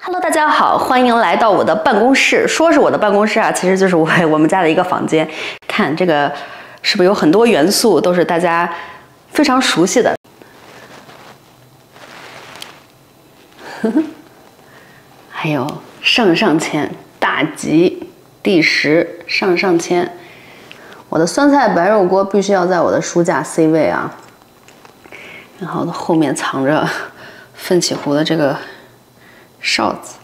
Hello， 大家好，欢迎来到我的办公室。说是我的办公室啊，其实就是我们家的一个房间。看这个，是不是有很多元素都是大家非常熟悉的？还有上签、大吉、第10、上签。我的酸菜白肉锅必须要在我的书架 C 位啊。然后后面藏着奋起湖的这个哨子，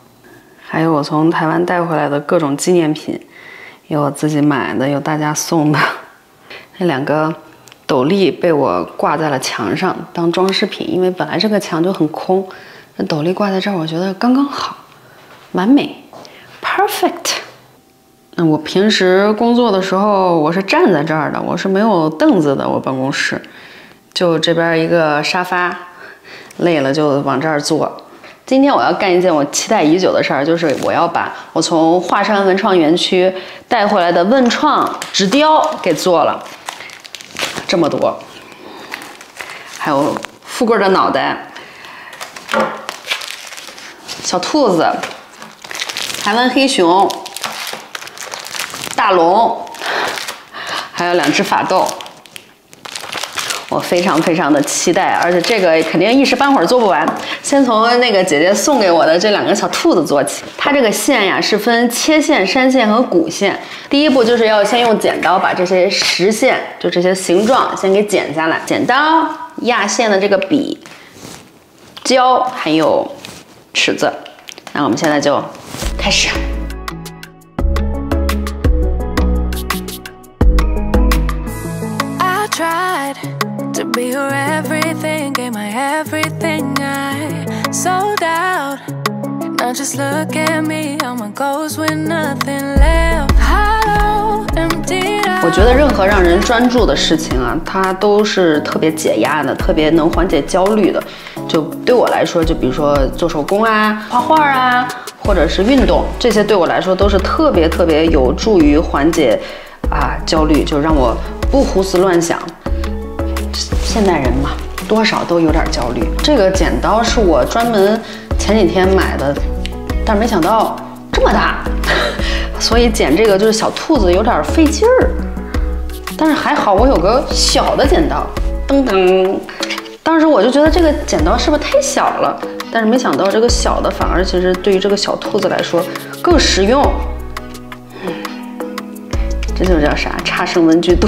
还有我从台湾带回来的各种纪念品，有我自己买的，有大家送的。那2个斗笠被我挂在了墙上当装饰品，因为本来这个墙就很空，那斗笠挂在这儿，我觉得刚刚好，完美 ，perfect。我平时工作的时候，我是站在这儿的，我是没有凳子的，我办公室就这边一个沙发，累了就往这儿坐。今天我要干一件我期待已久的事儿，就是我要把我从华山文创园区带回来的文创纸雕给做了，这么多，还有富贵的脑袋、小兔子、台湾黑熊、大龙，还有2只法斗。我非常的期待，而且这个肯定一时半会儿做不完。先从那个姐姐送给我的这2个小兔子做起。它这个线呀是分切线、山线和骨线。第一步就是要先用剪刀把这些实线，就这些形状先给剪下来。剪刀、压线的这个笔、胶还有尺子。那我们现在就开始。To be your everything, gave my everything, I sold out. Now just look at me, I'm a ghost with nothing left. Hollow, emptied out. 我觉得任何让人专注的事情啊，它都是特别解压的，特别能缓解焦虑的。就对我来说，就比如说做手工啊、画画啊，或者是运动，这些对我来说都是特别有助于缓解焦虑，就让我不胡思乱想。现代人嘛，多少都有点焦虑。这个剪刀是我专门前几天买的，但是没想到这么大，所以剪这个就是小兔子有点费劲儿。但是还好我有个小的剪刀，噔噔。当时我就觉得这个剪刀是不是太小了？但是没想到这个小的反而其实对于这个小兔子来说更实用。这就叫啥？差生文具多。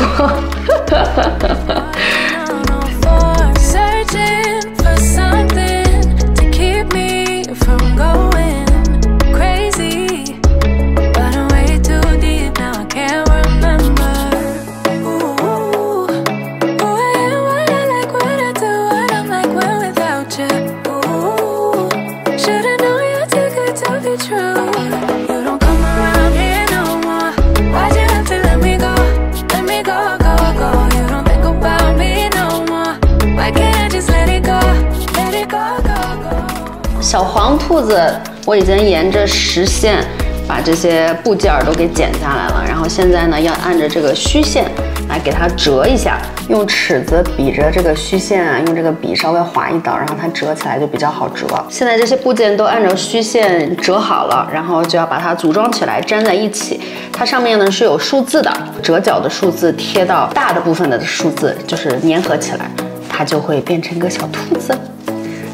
小黄兔子，我已经沿着实线把这些部件都给剪下来了，然后现在呢，要按着这个虚线来给它折一下，用尺子比着这个虚线啊，用这个笔稍微划一刀，然后它折起来就比较好折。现在这些部件都按照虚线折好了，然后就要把它组装起来，粘在一起。它上面呢是有数字的，折角的数字贴到大的部分的数字，就是粘合起来，它就会变成一个小兔子。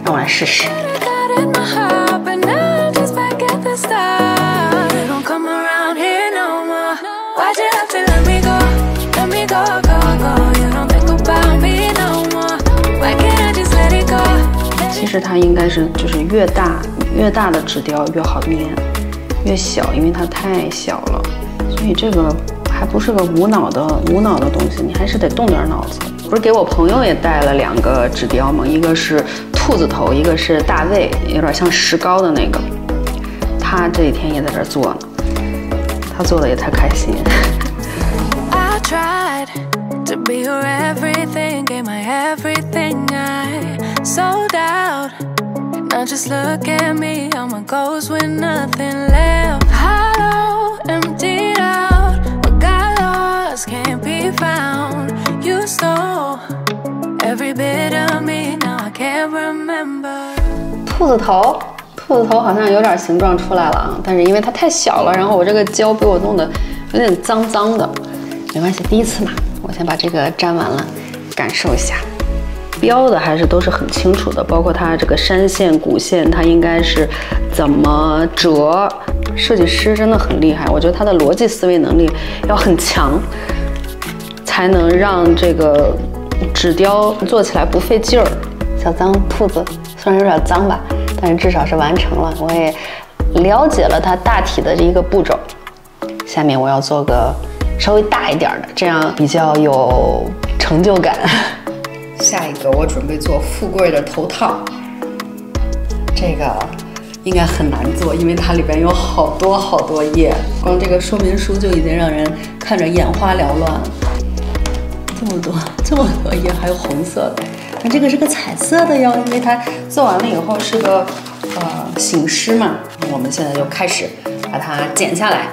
让我来试试。In my heart, but now I'm just back at the start. You don't come around here no more. Why'd you have to let me go? Let me go, go, go. You don't think about me no more. Why can't I just let it go? 其实它应该是就是越大的纸雕越好粘，越小因为它太小了，所以这个还不是个无脑的东西，你还是得动点脑子。不是给我朋友也带了2个纸雕吗？一个是兔子头，一个是大卫，有点像石膏的那个。他这几天也在这做呢，他做的也太开心。I tried to be your everything, gave my everything, I sold out. Now just look at me, I'm a ghost with nothing left. Hollow, emptied out. What got lost can't be found. You stole every bit of me, now I can't remember. 兔子头，兔子头好像有点形状出来了啊，但是因为它太小了，然后我这个胶被我弄得有点脏脏的，没关系，第一次嘛，我先把这个粘完了，感受一下。标的还是都是很清楚的，包括它这个山线、谷线，它应该是怎么折。设计师真的很厉害，我觉得他的逻辑思维能力要很强，才能让这个纸雕做起来不费劲儿。小脏兔子虽然有点脏吧，但是至少是完成了。我也了解了它大体的这一个步骤。下面我要做个稍微大一点的，这样比较有成就感。下一个我准备做富贵的头套，这个应该很难做，因为它里边有好多页，光这个说明书就已经让人看着眼花缭乱了。这么多页，还有红色的，那这个是个彩色的哟，因为它做完了以后是个醒狮嘛。我们现在就开始把它剪下来。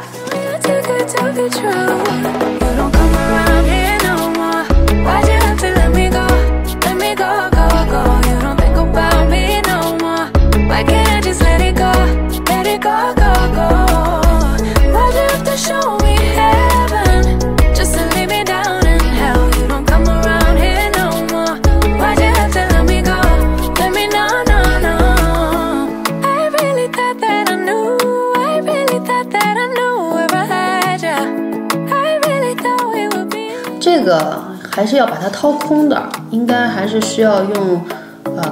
这个还是要把它掏空的，应该还是需要用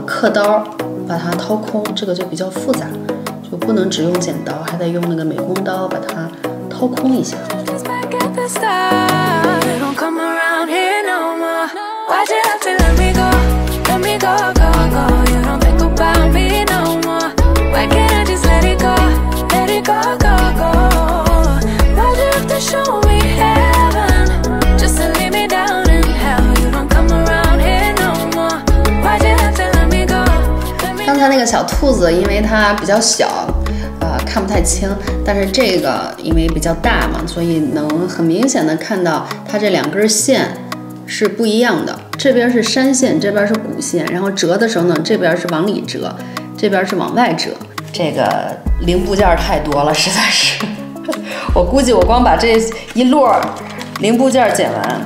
刻刀把它掏空，这个就比较复杂，就不能只用剪刀，还得用那个美工刀把它掏空一下。刚才那个小兔子，因为它比较小，看不太清。但是这个因为比较大嘛，所以能很明显的看到它这两根线是不一样的。这边是山线，这边是谷线。然后折的时候呢，这边是往里折，这边是往外折。这个零部件太多了，实在是，我估计我光把这一摞零部件剪完，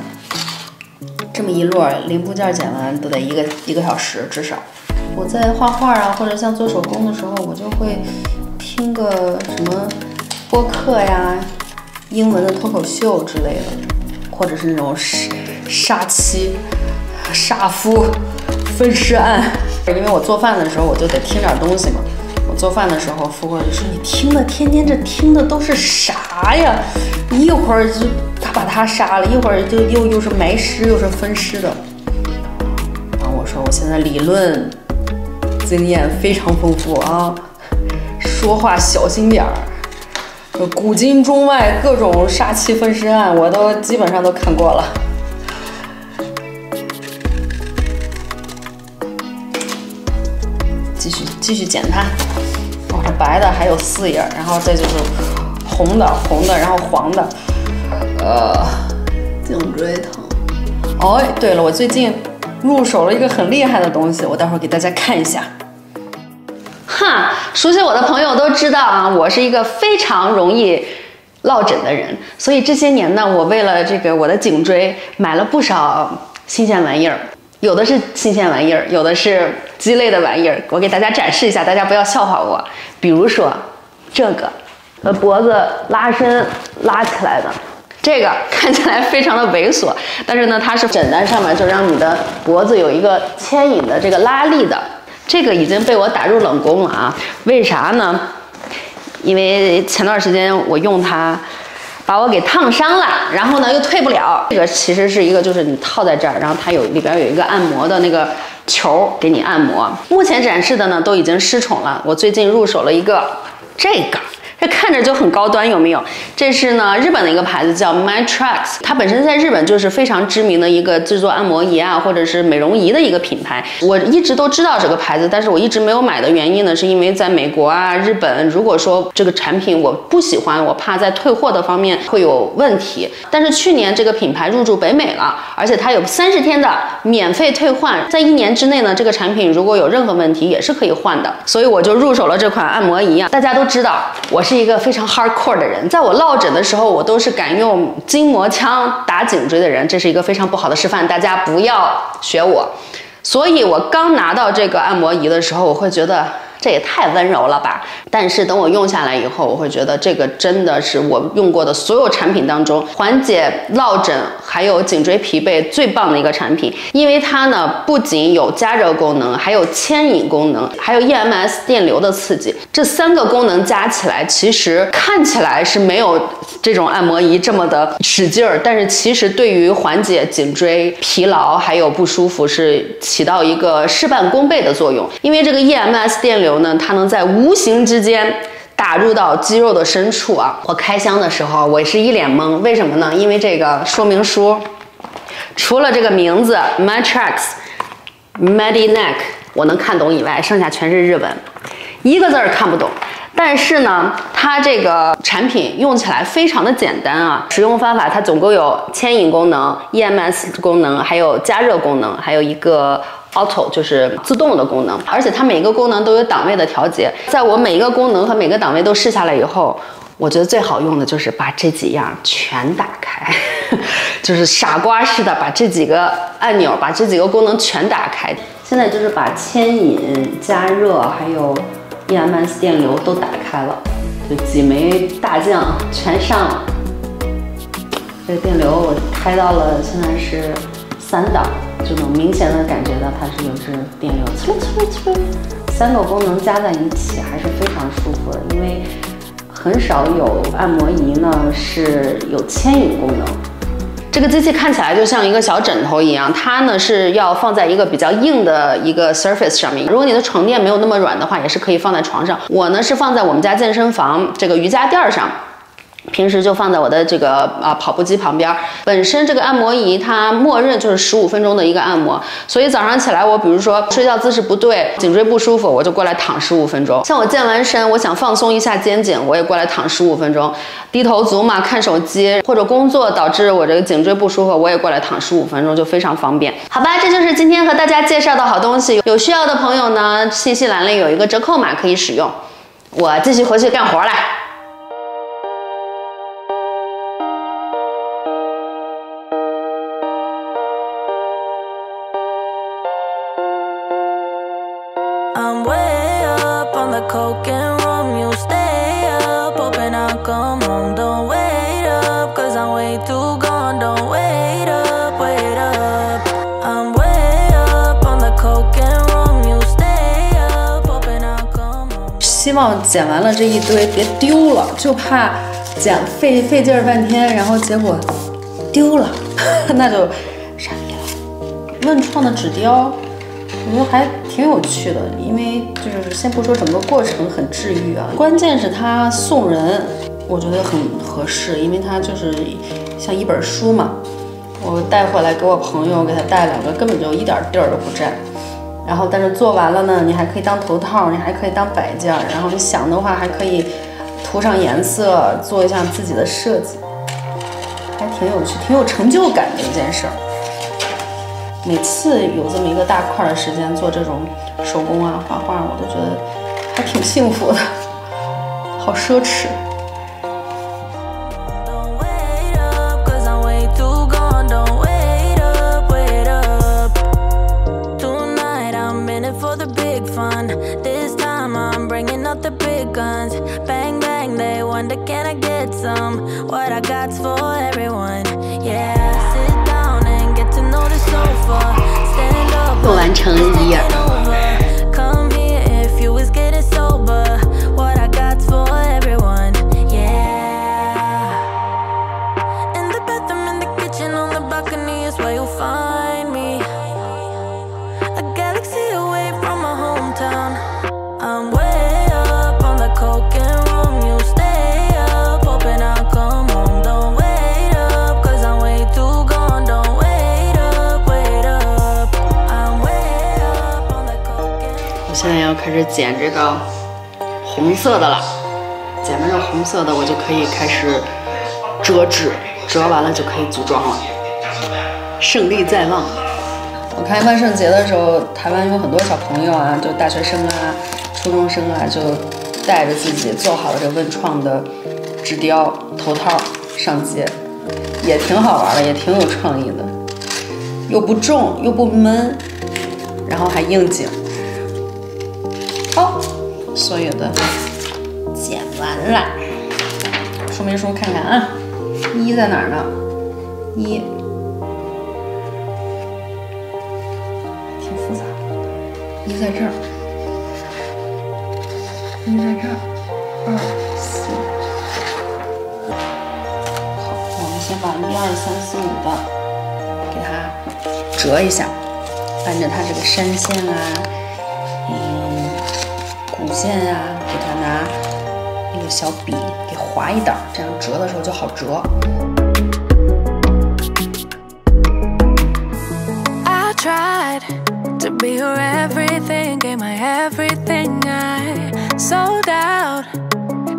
这么一摞零部件剪完都得一个小时至少。我在画画啊，或者像做手工的时候，我就会听个什么播客呀、英文的脱口秀之类的，或者是那种杀妻、杀夫、分尸案。因为我做饭的时候，我就得听点东西嘛。我做饭的时候，富贵就说：“你听的，天天这听的都是啥呀？一会儿就他把他杀了，一会儿就又是埋尸，又是分尸的。”然后我说：“我现在理论经验非常丰富啊，说话小心点儿。古今中外各种杀妻分尸案，我都基本上都看过了。”继续剪它。哦，这白的还有4页，然后这就是红的，然后黄的。颈椎疼。哦，对了，我最近入手了一个很厉害的东西，我待会儿给大家看一下。哈，熟悉我的朋友都知道啊，我是一个非常容易落枕的人，所以这些年呢，我为了这个我的颈椎买了不少新鲜玩意儿，有的是新鲜玩意儿，有的是鸡肋的玩意儿，我给大家展示一下，大家不要笑话我。比如说这个，脖子拉伸拉起来的。这个看起来非常的猥琐，但是呢，它是枕单上面就让你的脖子有一个牵引的这个拉力的。这个已经被我打入冷宫了啊！为啥呢？因为前段时间我用它，把我给烫伤了，然后呢又退不了。这个其实是一个，就是你套在这儿，然后它里边有一个按摩的那个球给你按摩。目前展示的呢都已经失宠了，我最近入手了一个这个。这看着就很高端，有没有？这是呢日本的一个牌子叫 MyTrax， 它本身在日本就是非常知名的一个制作按摩仪啊或者是美容仪的一个品牌。我一直都知道这个牌子，但是我一直没有买的原因呢，是因为在美国啊、日本，如果说这个产品我不喜欢，我怕在退货的方面会有问题。但是去年这个品牌入驻北美了，而且它有30天的免费退换，在1年之内呢，这个产品如果有任何问题也是可以换的，所以我就入手了这款按摩仪啊。大家都知道我是一个非常 hardcore 的人，在我落枕的时候，我都是敢用筋膜枪打颈椎的人，这是一个非常不好的示范，大家不要学我。所以我刚拿到这个按摩仪的时候，我会觉得这也太温柔了吧。但是等我用下来以后，我会觉得这个真的是我用过的所有产品当中缓解落枕还有颈椎疲惫最棒的一个产品。因为它呢不仅有加热功能，还有牵引功能，还有 EMS 电流的刺激，这3个功能加起来，其实看起来是没有这种按摩仪这么的使劲儿，但是其实对于缓解颈椎疲劳还有不舒服是起到一个事半功倍的作用。因为这个 EMS 电流呢，它能在无形之间打入到肌肉的深处啊。我开箱的时候我是一脸懵，为什么呢？因为这个说明书除了这个名字 MyTrax Medineck 我能看懂以外，剩下全是日文，一个字儿看不懂。但是呢，它这个产品用起来非常的简单啊。使用方法它总共有牵引功能、EMS 功能，还有加热功能，还有一个 Auto 就是自动的功能。而且它每一个功能都有档位的调节。在我每一个功能和每个档位都试下来以后，我觉得最好用的就是把这几样全打开，就是傻瓜似的把这几个按钮、把这几个功能全打开。现在就是把牵引、加热还有EMS 电流都打开了，就几枚大将全上了。这个电流我开到了现在是3档，就能明显的感觉到它是有这电流，3个功能加在一起还是非常舒服的。因为很少有按摩仪呢是有牵引功能。这个机器看起来就像一个小枕头一样，它呢是要放在一个比较硬的一个 surface 上面。如果你的床垫没有那么软的话，也是可以放在床上。我呢是放在我们家健身房这个瑜伽垫上。平时就放在我的这个跑步机旁边。本身这个按摩仪它默认就是15分钟的一个按摩，所以早上起来我比如说睡觉姿势不对，颈椎不舒服，我就过来躺15分钟。像我健完身，我想放松一下肩颈，我也过来躺15分钟。低头族嘛，看手机或者工作导致我这个颈椎不舒服，我也过来躺15分钟，就非常方便。好吧，这就是今天和大家介绍的好东西。有需要的朋友呢，信息栏里有一个折扣码可以使用。我继续回去干活来。I'm way up on the coke and rum. You stay up, hoping I'll come home. Don't wait up, cause I'm way too gone. Don't wait up, wait up. I'm way up on the coke and rum. You stay up, hoping I'll come home. 希望剪完了这一堆别丢了，就怕剪费劲儿半天，然后结果丢了，那就傻逼了。问创的纸雕。我觉得还挺有趣的，因为就是先不说整个过程很治愈啊，关键是它送人，我觉得很合适，因为它就是像一本书嘛。我带回来给我朋友，给他带2个，根本就一点地儿都不占。然后，但是做完了呢，你还可以当头套，你还可以当摆件，然后你想的话还可以涂上颜色，做一下自己的设计，还挺有趣，挺有成就感的一件事儿。每次有这么一个大块的时间做这种手工啊、画画，我都觉得还挺幸福的，好奢侈。又完成1页。I'm way up on the coke and rum. You stay 开始剪这个红色的了。剪完这红色的，我就可以开始折纸，折完了就可以组装了。胜利在望！我看万圣节的时候，台湾有很多小朋友啊，就大学生啊、初中生啊，就带着自己做好了这个文创的纸雕头套上街，也挺好玩的，也挺有创意的，又不重又不闷，然后还应景。好，所有的剪完了，说明书看看啊，一在哪儿呢？一。挺复杂，一在这儿，一在这儿，2、4。好，我们先把1、2、3、4、5的给它折一下，按着它这个山线啊，骨线啊，给它拿那个小笔给划一道，这样折的时候就好折。I tried to be your everything, gave my everything, I sold out.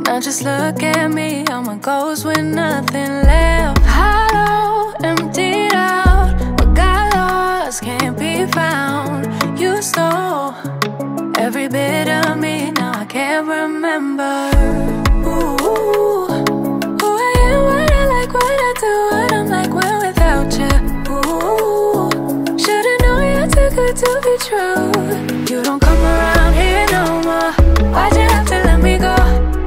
Now just look at me, I'm a ghost with nothing left. Hollow, emptied out, what got lost can't be found. You stole every bit of me, now I can't remember. Ooh, who I am, what I like, what I do, what I'm like when without you. Ooh, should've known you're too good to be true. You don't come around here no more. Why'd you have to let me go?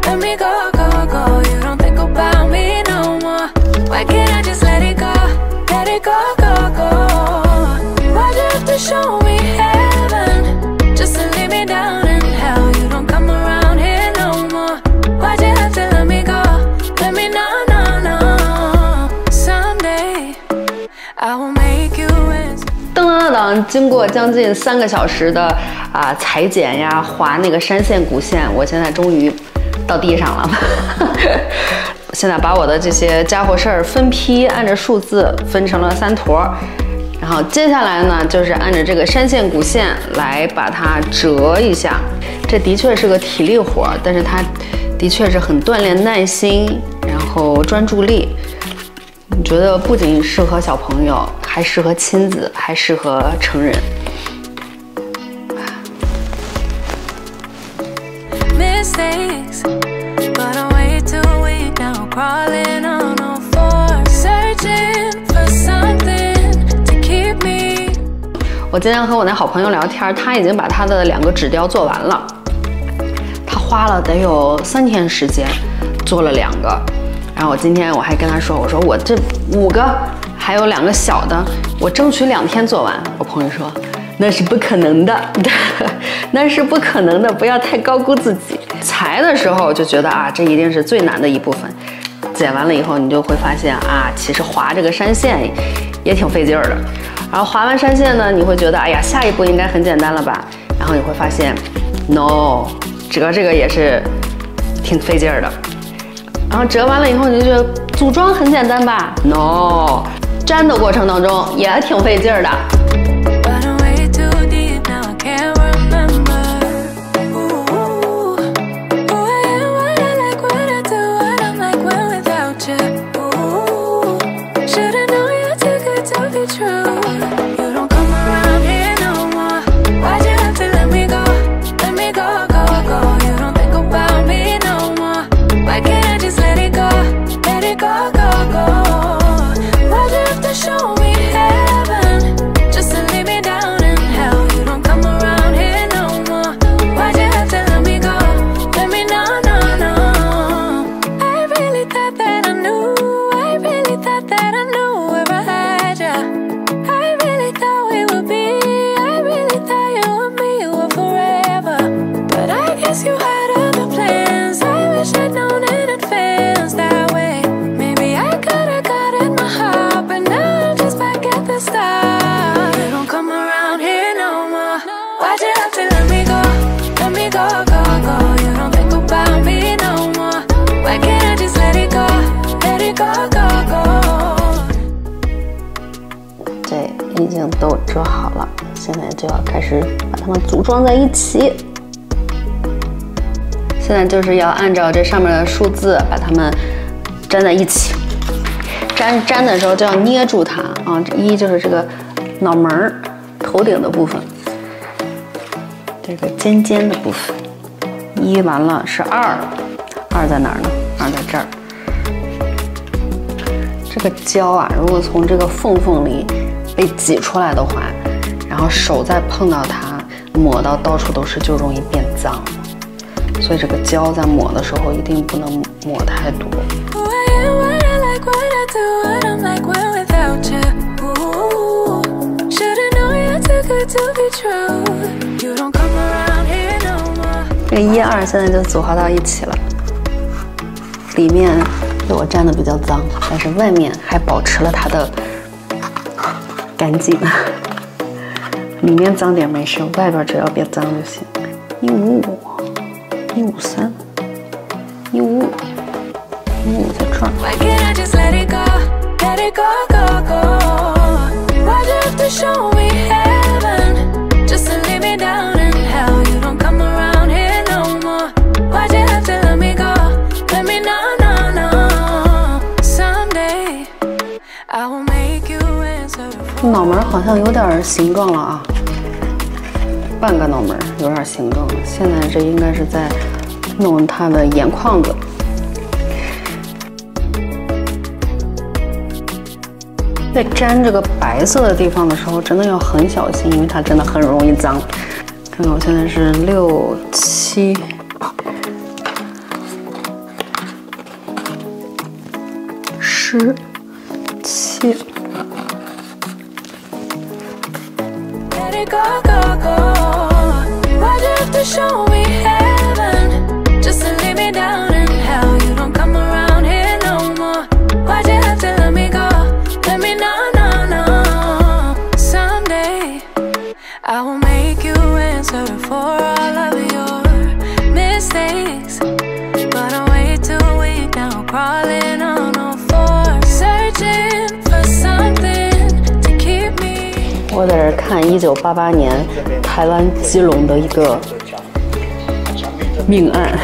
Let me go, go, go. You don't think about me no more. Why can't I just let it go? Let it go, go, go. Why'd you have to show me heaven just to leave me down in hell? You don't come around here no more. Why'd you have to let me go? Let me know, no, no. Someday I will make you answer. 噔噔噔噔，经过将近3个小时的裁剪呀、划那个山线骨线，我现在终于到地上了。现在把我的这些家伙事儿分批按着数字分成了3坨，然后接下来呢，就是按着这个山线骨线来把它折一下。这的确是个体力活，但是它的确是很锻炼耐心，然后专注力。我觉得不仅适合小朋友，还适合亲子，还适合成人。Mistakes, but I'm way too weak now, crawling on all fours, searching for something to keep me. 我今天和我那好朋友聊天，他已经把他的2个纸雕做完了，他花了得有3天时间做了2个。然后我今天我还跟他说，我说我这5个还有2个小的，我争取2天做完。我朋友说那是不可能的，那是不可能的，不要太高估自己。裁的时候就觉得这一定是最难的一部分，剪完了以后你就会发现其实划这个山线也挺费劲儿的。然后划完山线呢，你会觉得哎呀，下一步应该很简单了吧？然后你会发现 ，no， 折这个也是挺费劲儿的。然后折完了以后，你就觉得组装很简单吧 ？No， 粘的过程当中也挺费劲儿的。已经都折好了，现在就要开始把它们组装在一起。现在就是要按照这上面的数字把它们粘在一起。粘的时候就要捏住它啊！一就是这个脑门儿、头顶的部分，这个尖尖的部分。一完了是二，二在哪儿呢？二在这儿。这个胶啊，如果从这个缝里被挤出来的话，然后手再碰到它，抹到到处都是，就容易变脏。所以这个胶在抹的时候一定不能抹太多。这个1、2现在就组合到一起了，里面被我粘的比较脏，但是外面还保持了它的干净。里面脏点没事，外边只要别脏就行。155、153、155、155在这儿。脑门好像有点形状了啊，半个脑门有点形状了。现在这应该是在弄它的眼眶子。在粘这个白色的地方的时候，真的要很小心，因为它真的很容易脏。看看我现在是6、7、10、7。我在这儿看1988年台湾基隆的一个命案。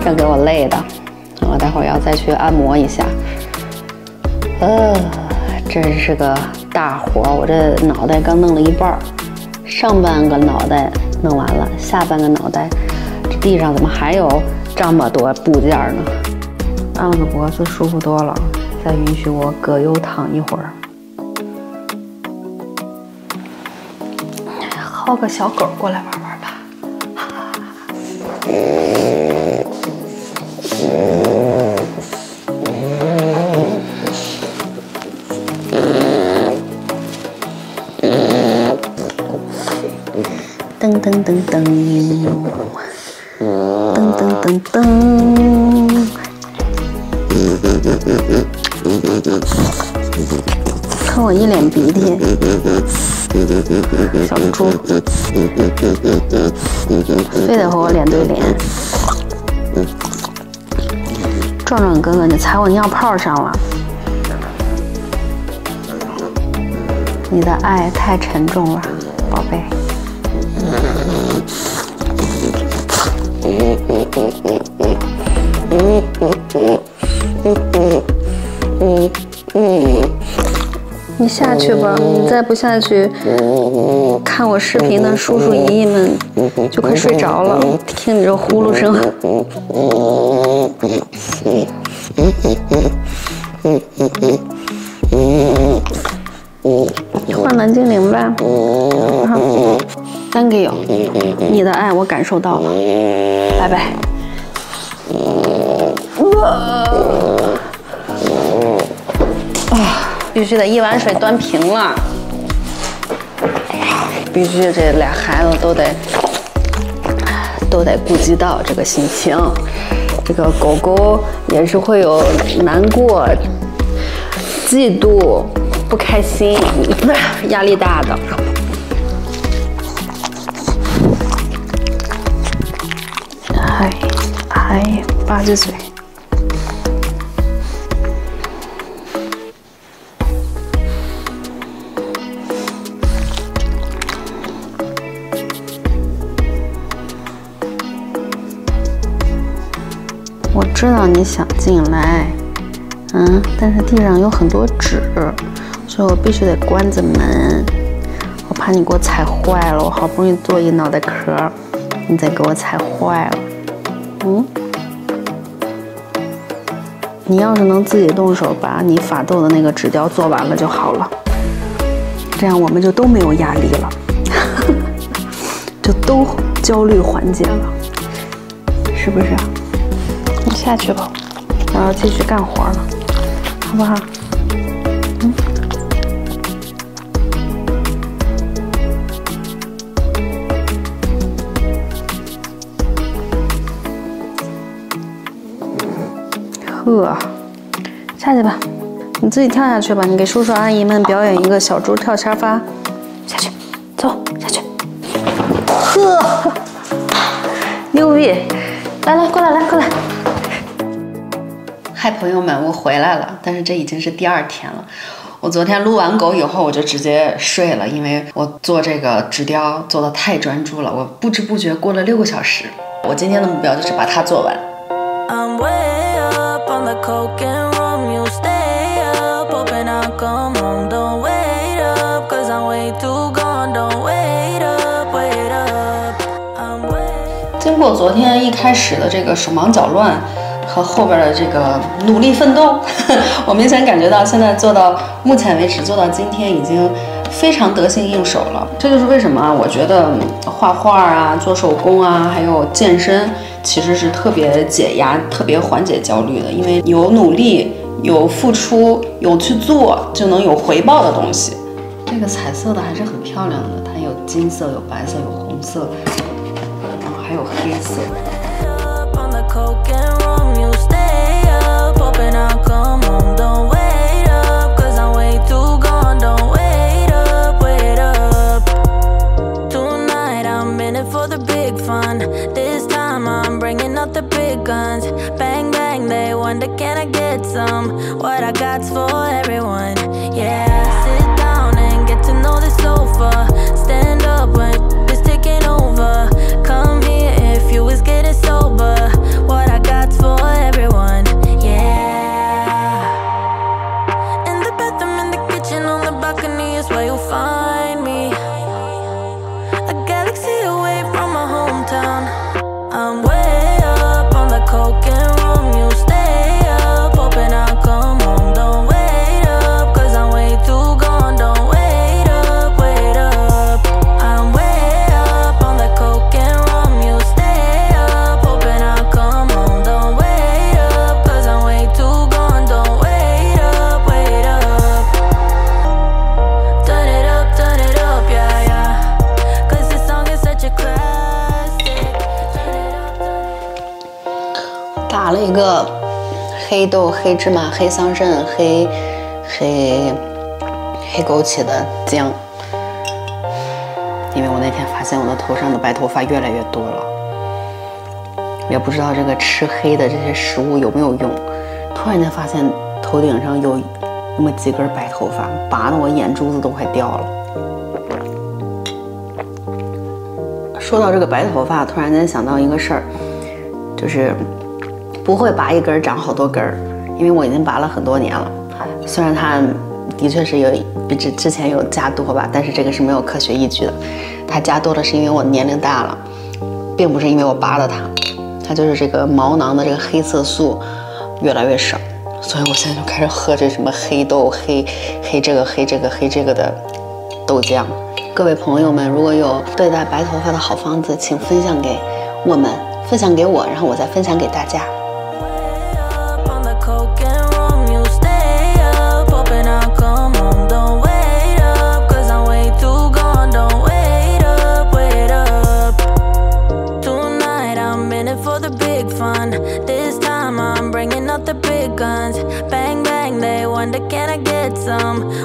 这给我累的，我待会儿要再去按摩一下。这是个大活，我这脑袋刚弄了一半，上半个脑袋弄完了，下半个脑袋，这地上怎么还有这么多部件呢？按了个脖子舒服多了，再允许我葛优躺一会儿。薅个小狗过来玩玩吧。噔噔噔噔，噔噔噔噔，看我一脸鼻涕，小猪，非得和我脸对脸。壮壮哥哥，你踩我尿泡上了，你的爱太沉重了，宝贝。你下去吧，你再不下去，看我视频的叔叔姨姨们就快睡着了，听你这呼噜声。换蓝精灵吧。Thank you， 你的爱我感受到了，拜拜。必须得一碗水端平了。必须这俩孩子都得顾及到这个心情。这个狗狗也是会有难过，嫉妒、不开心、压力大的。哎，吧唧嘴。我知道你想进来，但是地上有很多纸，所以我必须得关着门。我怕你给我踩坏了，我好不容易做一脑袋壳，你再给我踩坏了。你要是能自己动手把你法斗的那个纸雕做完了就好了，这样我们就都没有压力了，就都焦虑缓解了，是不是？你下去吧，我要继续干活了，好不好？下去吧，你自己跳下去吧。你给叔叔阿姨们表演一个小猪跳沙发，下去，走下去。牛逼！来，过来，过来。嗨，朋友们，我回来了，但是这已经是第2天了。我昨天撸完狗以后，我就直接睡了，因为我做这个纸雕做得太专注了，我不知不觉过了6个小时。我今天的目标就是把它做完。Coke and rum, you stay up, hoping I'll come home. Don't wait up, cause I'm way too gone. Don't wait up, wait up. I'm wait. 经过昨天一开始的这个手忙脚乱和后边的这个努力奋斗，我明显感觉到现在做到目前为止，做到今天已经非常得心应手了。这就是为什么我觉得画画啊、做手工啊，还有健身，其实是特别解压、特别缓解焦虑的。因为有努力、有付出、有去做，就能有回报的东西。这个彩色的还是很漂亮的，它有金色、有白色、有红色，然后还有黑色。This time I'm bringing out the big guns. Bang, bang, they wonder can I get some? What I got's for everyone. Yeah, sit down and get to know the sofa. Stand up when it's taking over. Come here if you was getting sober. What I got's for everyone. Yeah. In the bathroom, in the kitchen, on the balcony is where you'll find me. A galaxy away from my hometown. I'm way up on the coke and rum. You stay up, hoping I'll come home. Don't wait up, cause I'm way too gone. Don't wait up, wait up. I'm way up on the coke and rum. You stay up, hoping I'll come home. Don't wait up, cause I'm way too gone. Don't wait up, wait up. Turn it up, yeah, yeah. Cause this song is such a classic. Turn it up. 打了一个黑豆、黑芝麻、黑桑葚、黑枸杞的姜，因为我那天发现我的头上的白头发越来越多了，也不知道这个吃黑的这些食物有没有用。突然间发现头顶上有那么几根白头发，拔得我眼珠子都快掉了。说到这个白头发，突然间想到一个事儿，就是不会拔一根长好多根儿，因为我已经拔了很多年了。虽然它的确是有比之前有加多吧，但是这个是没有科学依据的。它加多了是因为我年龄大了，并不是因为我拔了它就是这个毛囊的这个黑色素越来越少，所以我现在就开始喝这什么黑豆、黑这个的豆浆。各位朋友们，如果有对待白头发的好方子，请分享给我们，分享给我，然后我再分享给大家。This time I'm bringing out the big guns. Bang, bang, they wonder can I get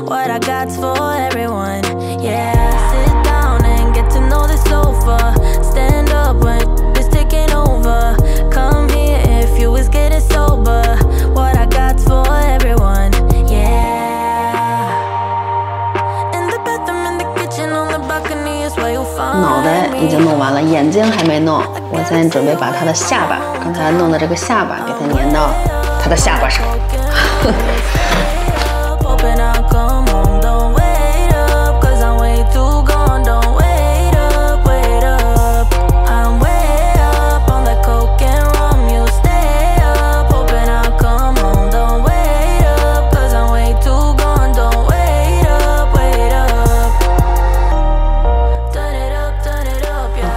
what I got's for everyone. Yeah, sit down and get to know the sofa. Stand up when it's taking over. Come here if you was getting sober. What I got's for everyone. Yeah. In the bathroom, in the kitchen, on the balcony is where you'll find me. 脑袋已经弄完了，眼睛还没弄。我现在准备把他的下巴，刚才弄的这个下巴，给他粘到他的下巴上。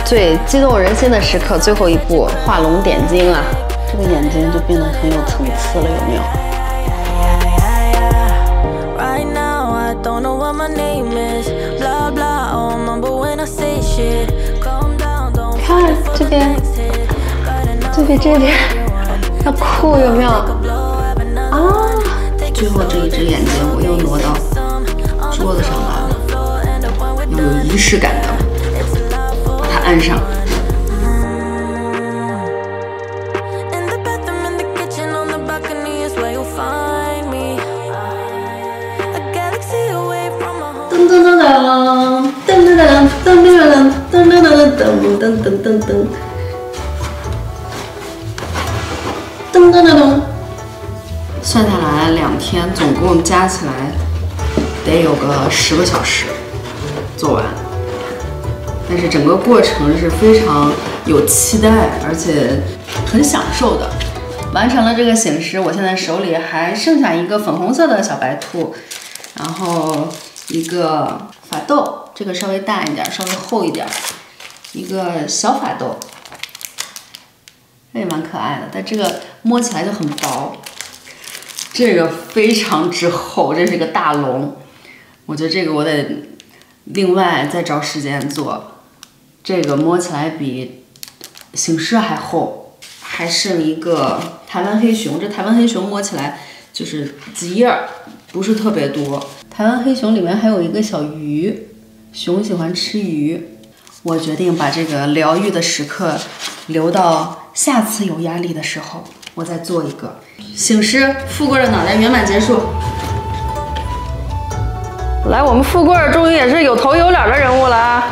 最激动人心的时刻，最后一步画龙点睛啊！这个眼睛就变得很有层次了，有没有？看这边，这边，要酷有没有？啊！最后这一只眼睛我又挪到桌子上来了，要有仪式感的。按上。噔噔噔噔噔噔噔噔噔噔噔噔噔噔噔噔噔噔噔。算下来2天，总共加起来得有个10个小时做完。但是整个过程是非常有期待，而且很享受的。完成了这个醒狮，我现在手里还剩下一个粉红色的小白兔，然后一个法斗，这个稍微大一点，稍微厚一点，一个小法斗，这也蛮可爱的，但这个摸起来就很薄。这个非常之厚，这是个大龙，我觉得这个我得另外再找时间做。这个摸起来比醒狮还厚，还剩一个台湾黑熊。这台湾黑熊摸起来就是几页，不是特别多。台湾黑熊里面还有一个小鱼，熊喜欢吃鱼。我决定把这个疗愈的时刻留到下次有压力的时候，我再做一个。醒狮，富贵的脑袋圆满结束。来，我们富贵终于也是有头有脸的人物了啊！